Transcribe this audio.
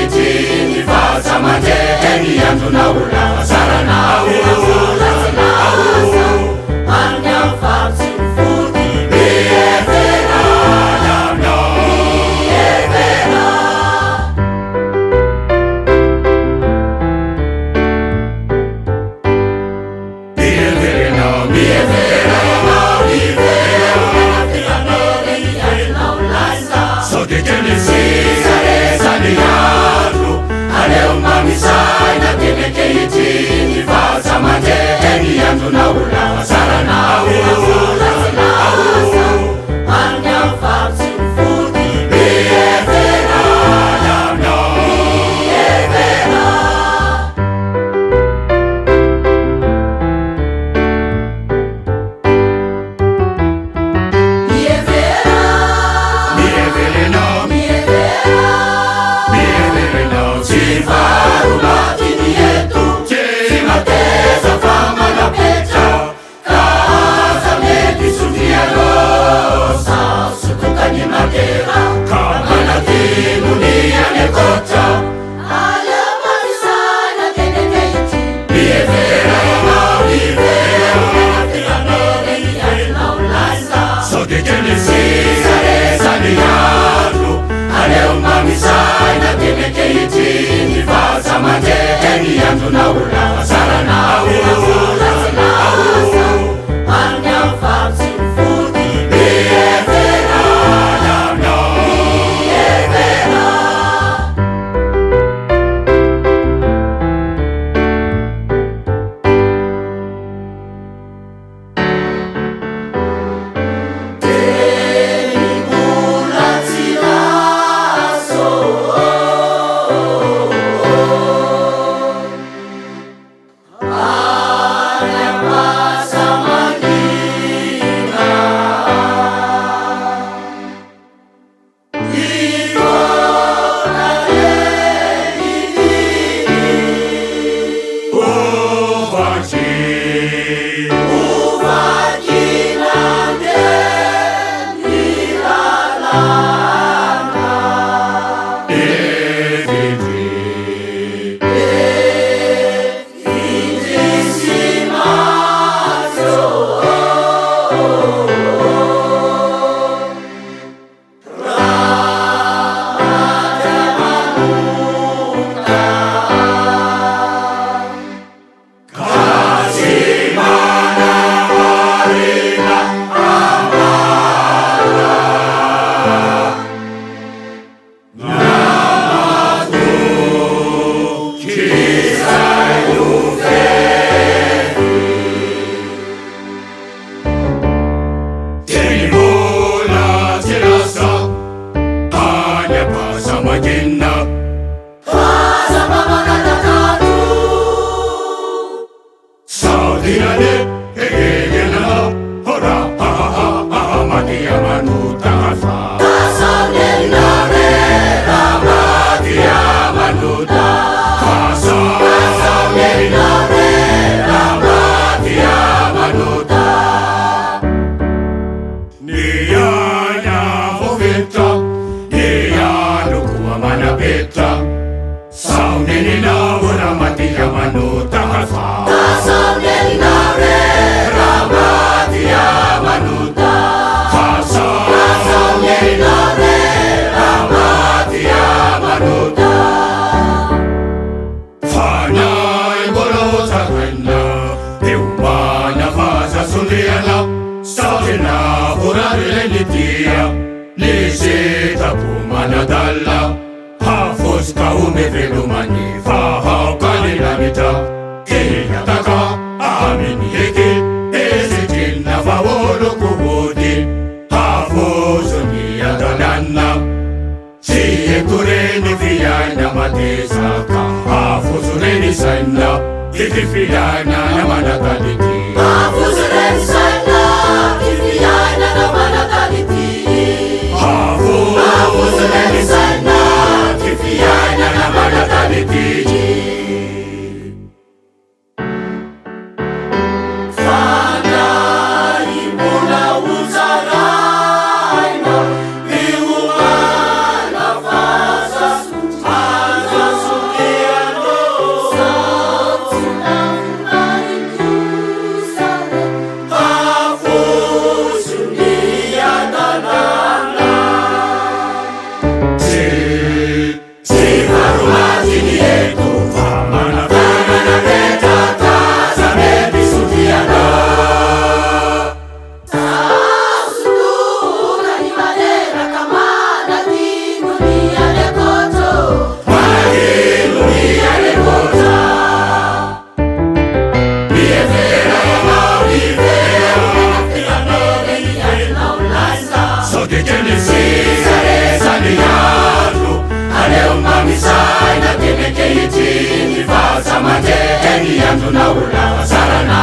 kehitiny vaza mandeha ny andronao lazaranao any amin'ny faritsy ny fody mievera aminao mievera mieverenao mieverenao mieverenao sao de kenisisa rezany andro aleo mamisaina teny kehitiny vaza mandeha ny andronao lazaranao any amin'ny faritsy ny fody mievera aminao mievera mieverenao mieverenao tsy varolatiny eto tsy mateza fa manapetra kaza mety sondiano sa sotokany matera ka manatinony anekotra aleo mamisana teny kehitiny mieverenao mieverenao laza sao de kenisisa rezany andro aleo mamisaina teny kehitiny vaza mandeha ny andronao lazaranao any amin'ny faritsy ny fody mievera aminao mievera teny mbola tsy laso any amin'ny fahasamanina ifona leniny ovaky nandeny lalana efindrisy maso teny mbola tsy lasa any am-pahasamakina fahasampamangatakato sao dinane hegenana hora matia manutafa kasanelinare ramatia manuta kasanelinare ramatia manuta nianya voveta niano kua manapeta sao nenina ora matia manuta kafa kasanelinare ramatia manuta kasanelinare ramatia manuta fanay bolotagana eumana vaza sondiana sao tena vorarelenitia nisetapo manadalla hafoska umevelomani fahaukanilamita kiyataka aminieke esetinna favolokuhudi hafosoniyadananna siyekureni fiyana matesaka hafosureni sanna ikifiyana namanataliti hafosureni sanna ikifiyana namanataliti hafosureni sanna ikifiyana namanataliti Fana tunawula hasara na